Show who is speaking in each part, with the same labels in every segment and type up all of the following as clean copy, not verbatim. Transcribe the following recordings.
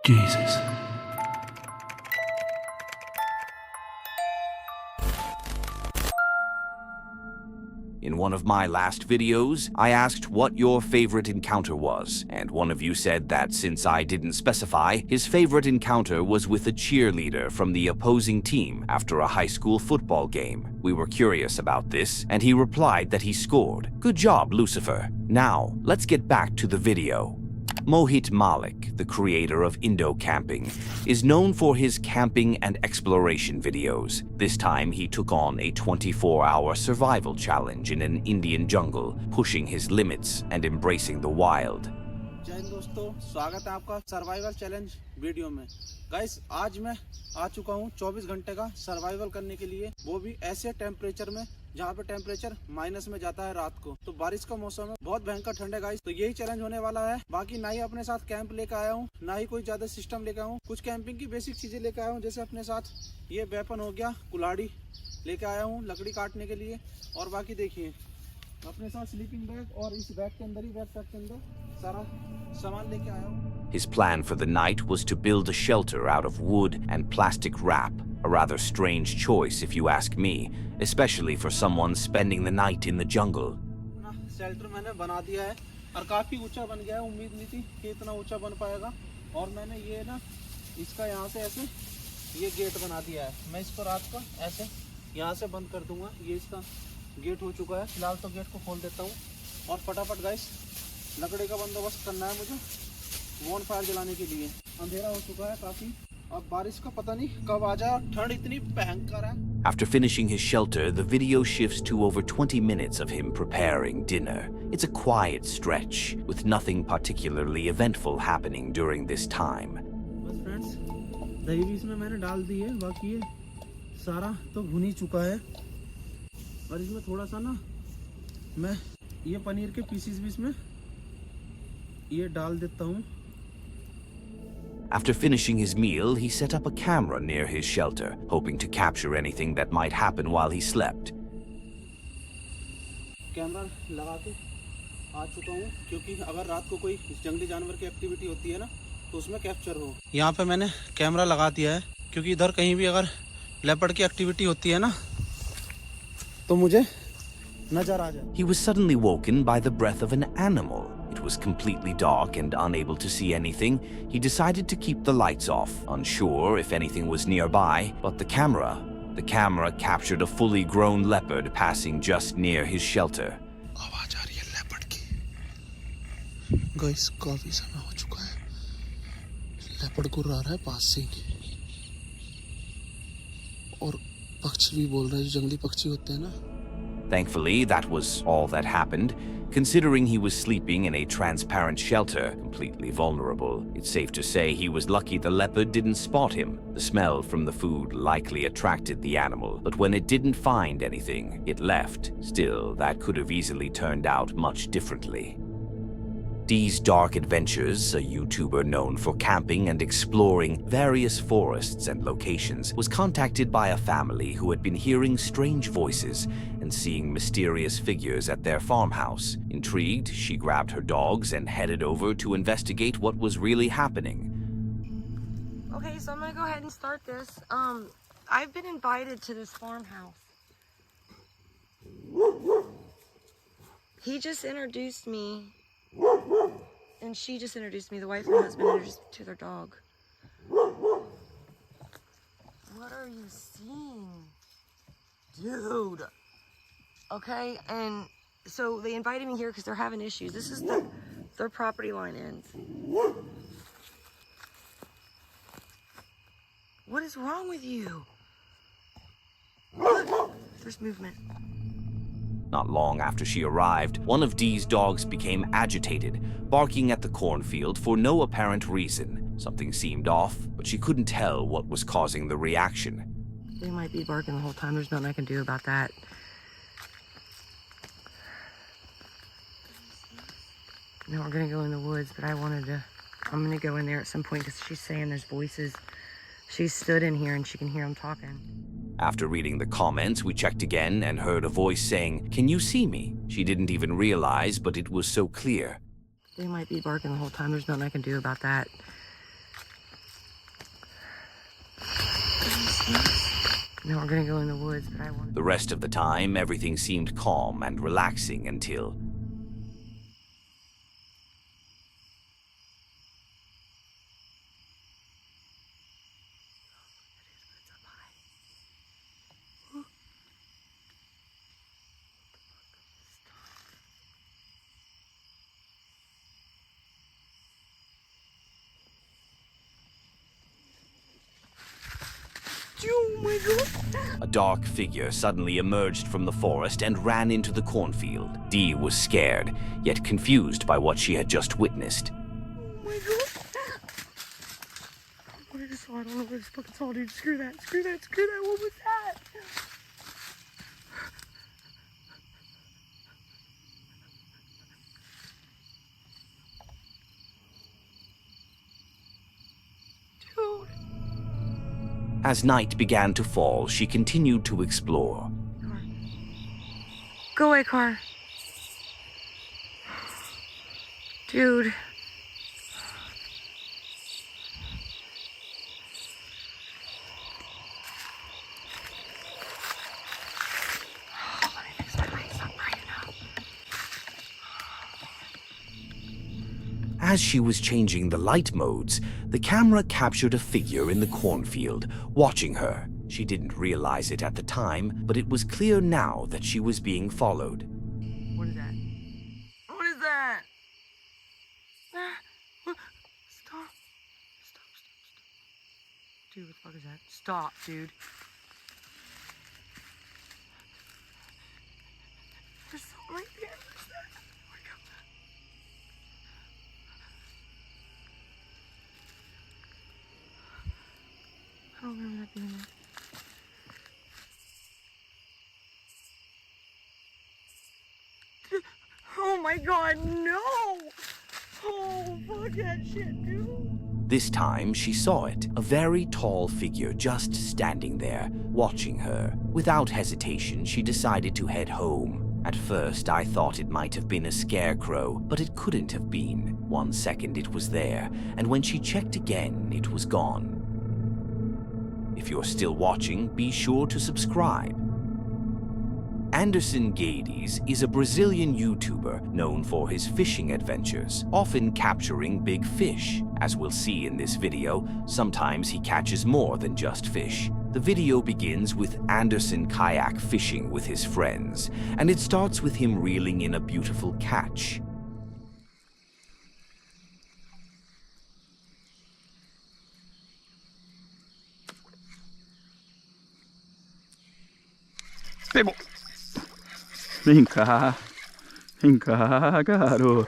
Speaker 1: Jesus.
Speaker 2: In one of my last videos, I asked what your favorite encounter was, and one of you said that since I didn't specify, his favorite encounter was with a cheerleader from the opposing team after a high school football game. We were curious about this, and he replied that he scored. Good job, Lucifer. Now, let's get back to the video. Mohit Malik, the creator of Indo Camping, is known for his camping and exploration videos. This time he took on a 24-hour survival challenge in an Indian jungle, pushing his limits and embracing the wild.
Speaker 3: जय हिंद दोस्तों, स्वागत है आपका survival challenge video में। Guys, आज मैं आ चुका हूँ 24 घंटे का सर्वाइवल करने के लिए, वो भी ऐसे टेम्परेचर में जहाँ पे टेम्परेचर माइनस में जाता है रात को। तो बारिश का मौसम है, बहुत भयंकर ठंड है गाइस। तो यही चैलेंज होने वाला है। बाकी ना ही अपने साथ कैंप लेकर आया हूँ, ना ही कोई ज्यादा सिस्टम लेकर आया हूँ। कुछ कैंपिंग की बेसिक चीजें लेकर आया हूँ, जैसे अपने साथ ये वेपन हो गया, कुल्हाड़ी लेके आया हूँ लकड़ी काटने के लिए। और बाकी देखिए अपने साथ स्लीपिंग बैग और इस बैग के अंदर ही बैकपैक के अंदर सारा सामान लेके आया हूँ।
Speaker 2: His plan for the night was to build a shelter out of wood and plastic wrap, a rather strange choice if you ask me, especially for someone spending the night in the jungle.
Speaker 3: Shelter मैंने बना दिया है और काफी ऊंचा बन गया है। उम्मीद नहीं थी कि इतना ऊंचा बन पाएगा। और मैंने ये ना इसका यहाँ से ऐसे ये गेट बना दिया है। मैं इसको रात का ऐसे यहाँ से बंद कर दूंगा। ये इसका गेट हो चुका है। फिलहाल तो गेट को खोल देता हूँ और फटाफट गाइस लकड़ी का बंदोबस्त करना है मुझे बोन फायर जलाने के लिए। अंधेरा हो चुका है काफी, अब बारिश का पता नहीं कब आ जाए। ठंड इतनी भयंकर है।
Speaker 2: After finishing his shelter, the video shifts to over 20 minutes of him preparing dinner. It's a quiet stretch, with nothing particularly eventful happening during this time.
Speaker 3: बस फ्रेंड्स, दही भी इसमें मैंने डाल दी है, बाकी ये सारा तो भुन ही चुका है। और इसमें थोड़ा सा ना मैं ये पनीर के पीसेस भी इसमें ये डाल देता हूँ।
Speaker 2: After finishing his meal, he set up a camera near his shelter, hoping to capture anything that might happen while he slept.
Speaker 3: Camera लगा के आ चुका हूँ, क्योंकि अगर रात को कोई जंगली जानवर की एक्टिविटी होती है ना तो उसमें कैप्चर हो। यहाँ पे मैंने कैमरा लगा दिया है, क्योंकि इधर कहीं भी अगर लेपर्ड की एक्टिविटी होती है ना तो मुझे नजर आ जाए।
Speaker 2: He was suddenly woken by the breath of an animal. It was completely dark and unable to see anything. He decided to keep the lights off, unsure if anything was nearby, but the camera captured a fully grown leopard passing just near his shelter.
Speaker 3: आवाज आ रही है leopard की। Guys, काफी समय हो चुका है, leopard को आ रहा है पास से, और पक्षी भी बोल रहे हैं, जंगली पक्षी होते हैं ना।
Speaker 2: Thankfully, that was all that happened. Considering he was sleeping in a transparent shelter, completely vulnerable, it's safe to say he was lucky the leopard didn't spot him. The smell from the food likely attracted the animal, but when it didn't find anything, it left. Still, that could have easily turned out much differently. D's Dark Adventures, a YouTuber known for camping and exploring various forests and locations, was contacted by a family who had been hearing strange voices and seeing mysterious figures at their farmhouse. Intrigued, she grabbed her dogs and headed over to investigate what was really happening.
Speaker 4: Okay, so I'm gonna go ahead and start this. I've been invited to this farmhouse. He just introduced me. And she just introduced me. The wife and husband introduced me to their dog. What are you seeing? Dude. Okay, and so they invited me here because they're having issues. This is their property line ends. What is wrong with you? Look, there's movement.
Speaker 2: Not long after she arrived, one of Dee's dogs became agitated, barking at the cornfield for no apparent reason. Something seemed off, but she couldn't tell what was causing the reaction.
Speaker 4: They might be barking the whole time. There's nothing I can do about that. Now we're gonna go in the woods, but I'm gonna go in there at some point because she's saying there's voices. She stood in here and she can hear them talking.
Speaker 2: After reading the comments, we checked again and heard a voice saying, "Can you see me?" She didn't even realize, but it was so clear.
Speaker 4: They might be barking the whole time. There's nothing I can do about that. Now we're gonna go in the woods, but I want.
Speaker 2: The rest of the time, everything seemed calm and relaxing until...
Speaker 4: Oh my god!
Speaker 2: A dark figure suddenly emerged from the forest and ran into the cornfield. Dee was scared, yet confused by what she had just witnessed.
Speaker 4: Oh my god! What I just saw, I don't know what I just fucking saw, dude. Screw that, screw that, screw that. What was that? Dude.
Speaker 2: As night began to fall, she continued to explore.
Speaker 4: Go away, car. Dude. Oh, let me fix my light. It's not bright enough.
Speaker 2: As she was changing the light modes, the camera captured a figure in the cornfield, watching her. She didn't realize it at the time, but it was clear now that she was being followed.
Speaker 4: What is that? What is that? Stop. Stop. Dude, what the fuck is that? Stop, dude. There's something right there. What is that? Oh my god. I don't remember that being there. Oh my god, no! Oh, fuck that shit, dude.
Speaker 2: This time she saw it, a very tall figure just standing there, watching her. Without hesitation, she decided to head home. At first, I thought it might have been a scarecrow, but it couldn't have been. 1 second it was there, and when she checked again, it was gone. If you're still watching, be sure to subscribe. Anderson Guedes is a Brazilian YouTuber known for his fishing adventures, often capturing big fish. As we'll see in this video, sometimes he catches more than just fish. The video begins with Anderson kayak fishing with his friends, and it starts with him reeling in a beautiful catch.
Speaker 1: Pegou. Vem cá, garoto.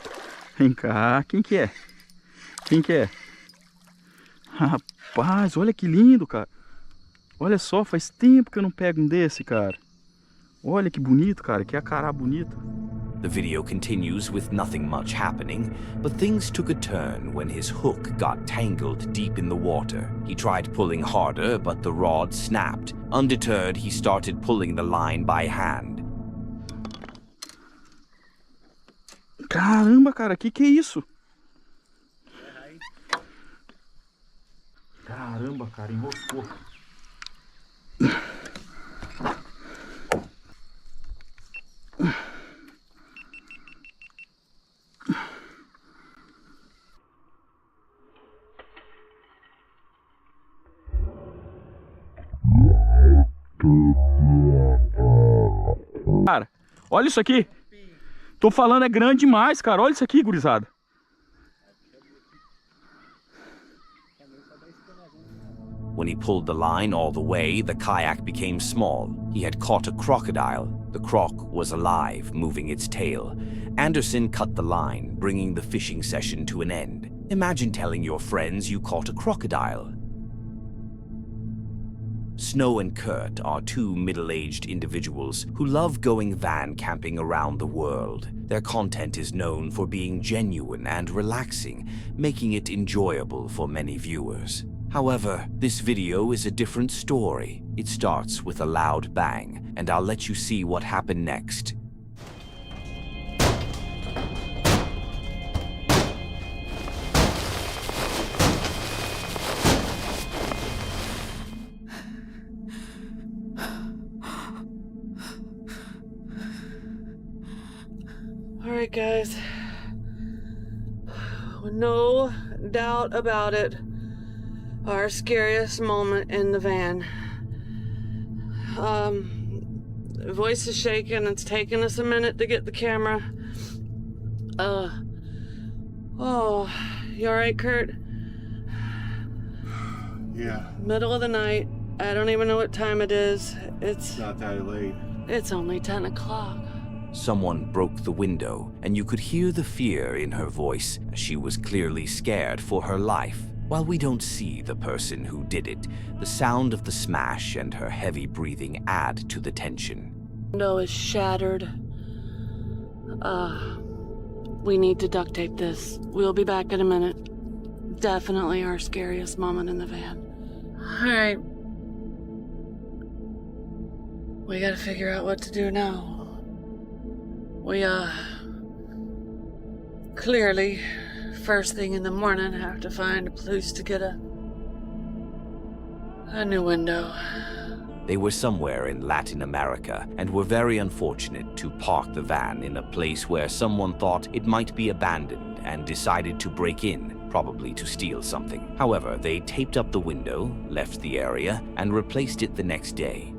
Speaker 1: Vem cá, quem que é? Quem que é? Rapaz, olha que lindo, cara. Olha só, faz tempo que eu não pego um desse, cara. Olha que bonito, cara, que acará bonito.
Speaker 2: The video continues with nothing much happening, but things took a turn when his hook got tangled deep in the water. He tried pulling harder, but the rod snapped. Undeterred, he started pulling the line by hand.
Speaker 1: Caramba, cara, que é isso? Caramba, cara, enroscou. Cara, olha isso aqui. Tô falando, é grande demais, cara. Olha isso aqui, gurizada.
Speaker 2: When he pulled the line all the way, the kayak became small. He had caught a crocodile. The croc was alive, moving its tail. Anderson cut the line, bringing the fishing session to an end. Imagine telling your friends you caught a crocodile. Snow and Curt are two middle-aged individuals who love going van camping around the world. Their content is known for being genuine and relaxing, making it enjoyable for many viewers. However, this video is a different story. It starts with a loud bang, and I'll let you see what happened next.
Speaker 5: Alright, guys. No doubt about it. Our scariest moment in the van. Voice is shaking. It's taking us a minute to get the camera. Oh, you alright, Curt?
Speaker 6: Yeah.
Speaker 5: Middle of the night. I don't even know what time it is. It's
Speaker 6: not that late.
Speaker 5: It's only 10 o'clock.
Speaker 2: Someone broke the window, and you could hear the fear in her voice as she was clearly scared for her life. While we don't see the person who did it, the sound of the smash and her heavy breathing add to the tension.
Speaker 5: Window is shattered. We need to duct tape this. We'll be back in a minute. Definitely our scariest moment in the van. Alright. We gotta figure out what to do now. We, clearly, first thing in the morning, have to find a place to get a new window.
Speaker 2: They were somewhere in Latin America and were very unfortunate to park the van in a place where someone thought it might be abandoned and decided to break in, probably to steal something. However, they taped up the window, left the area, and replaced it the next day.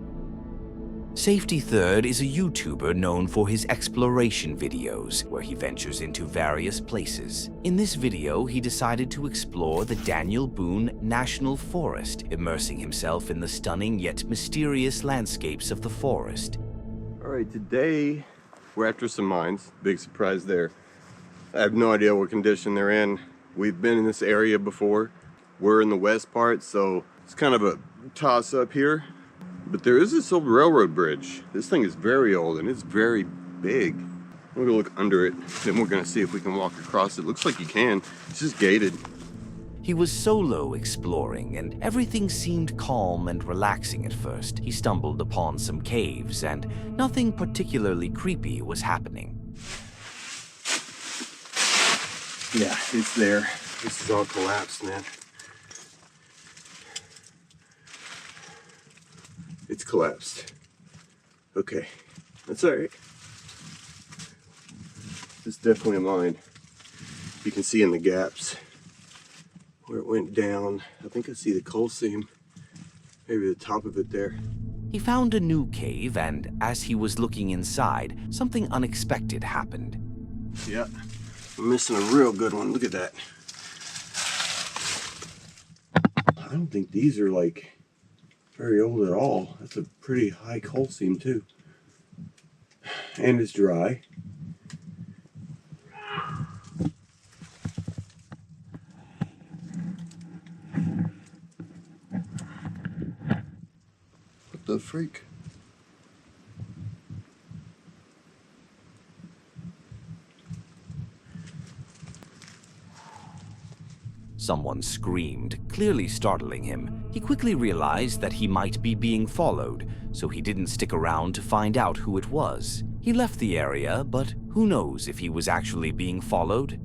Speaker 2: Safety Third is a YouTuber known for his exploration videos, where he ventures into various places. In this video, he decided to explore the Daniel Boone National Forest, immersing himself in the stunning yet mysterious landscapes of the forest.
Speaker 6: All right, today we're after some mines. Big surprise there. I have no idea what condition they're in. We've been in this area before. We're in the west part, so it's kind of a toss-up here. But there is this old railroad bridge. This thing is very old and it's very big. We're gonna look under it, then we're gonna see if we can walk across it. Looks like you can. It's just gated.
Speaker 2: He was solo exploring, and everything seemed calm and relaxing at first. He stumbled upon some caves, and nothing particularly creepy was happening.
Speaker 6: Yeah, it's there. This is all collapsed, man. It's collapsed. Okay, that's all right. This is definitely a mine. You can see in the gaps where it went down. I think I see the coal seam. Maybe the top of it there.
Speaker 2: He found a new cave, and as he was looking inside, something unexpected happened.
Speaker 6: Yeah, we're missing a real good one. Look at that. I don't think these are like very old at all. That's a pretty high coal seam too. And it's dry. What the freak?
Speaker 2: Someone screamed, clearly startling him. He quickly realized that he might be being followed, so he didn't stick around to find out who it was. He left the area, but who knows if he was actually being followed?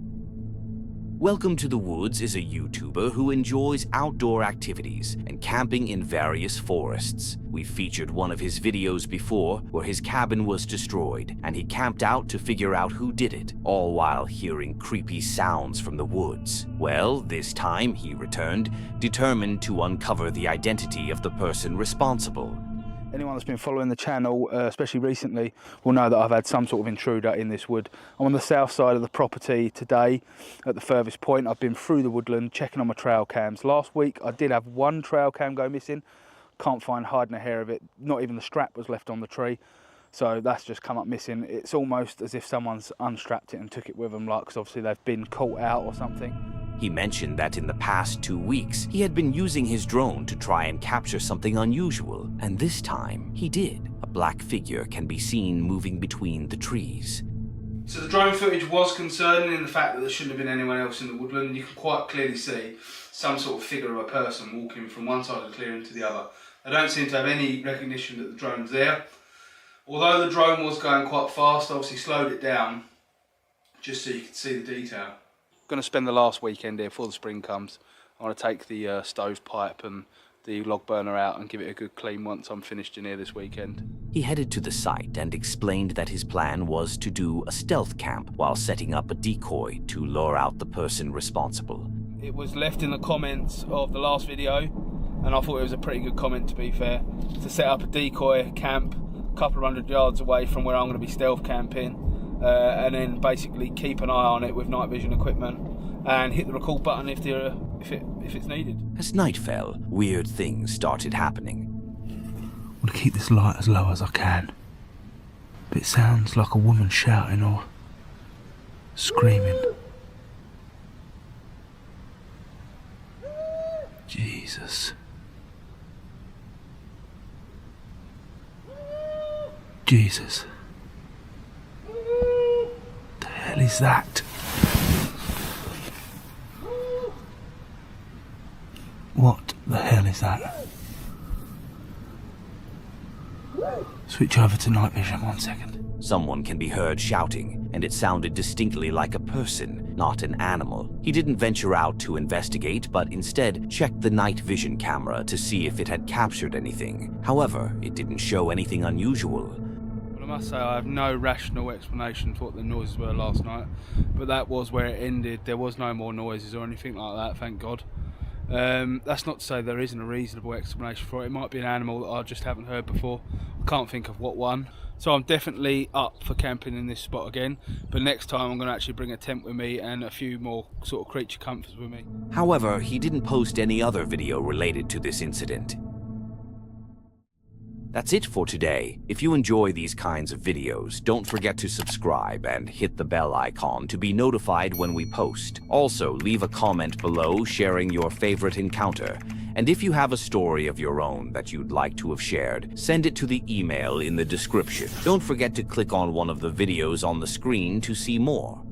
Speaker 2: Welcome to the Woods is a YouTuber who enjoys outdoor activities and camping in various forests. We've featured one of his videos before where his cabin was destroyed and he camped out to figure out who did it, all while hearing creepy sounds from the woods. Well, this time he returned, determined to uncover the identity of the person responsible.
Speaker 1: Anyone that's been following the channel, especially recently, will know that I've had some sort of intruder in this wood. I'm on the south side of the property today at the furthest point. I've been through the woodland checking on my trail cams. Last week I did have one trail cam go missing. Can't find harding a hair of it. Not even the strap was left on the tree. So that's just come up missing. It's almost as if someone's unstrapped it and took it with them, like, 'cause obviously they've been caught out or something.
Speaker 2: He mentioned that in the past 2 weeks, he had been using his drone to try and capture something unusual, and this time he did. A black figure can be seen moving between the trees.
Speaker 7: So the drone footage was concerning in the fact that there shouldn't have been anyone else in the woodland. You can quite clearly see some sort of figure of a person walking from one side of the clearing to the other. I don't seem to have any recognition that the drone's there. Although the drone was going quite fast, I obviously slowed it down just so you could see the detail. Going to spend the last weekend here before the spring comes. I want to take the stovepipe and
Speaker 1: the log burner out and give it a good clean once I'm finished in here this weekend.
Speaker 2: He headed to the site and explained that his plan was to do a stealth camp while setting up a decoy to lure out the person responsible.
Speaker 1: It was left in the comments of the last video, and I thought it was a pretty good comment, to be fair, to set up a decoy camp a couple of 100 yards away from where I'm going to be stealth camping, and then basically keep an eye on it with night vision equipment and hit the record button if it's needed.
Speaker 2: As night fell, weird things started happening.
Speaker 1: I'm going to keep this light as low as I can, but it sounds like a woman shouting or screaming. Jesus. Jesus. The hell is that? What the hell is that? Switch over to night vision 1 second.
Speaker 2: Someone can be heard shouting, and it sounded distinctly like a person, not an animal. He didn't venture out to investigate, but instead checked the night vision camera to see if it had captured anything. However, it didn't show anything unusual.
Speaker 1: Well, I must say I have no rational explanation for what the noises were last night, but that was where it ended. There was no more noises or anything like that, thank God. That's not to say there isn't a reasonable explanation for it. It might be an animal that I just haven't heard before. I can't think of what one. So I'm definitely up for camping in this spot again, but next time I'm going to actually bring a tent with me and a few more sort of creature comforts with me.
Speaker 2: However, he didn't post any other video related to this incident. That's it for today. If you enjoy these kinds of videos, don't forget to subscribe and hit the bell icon to be notified when we post. Also, leave a comment below sharing your favorite encounter. And if you have a story of your own that you'd like to have shared, send it to the email in the description. Don't forget to click on one of the videos on the screen to see more.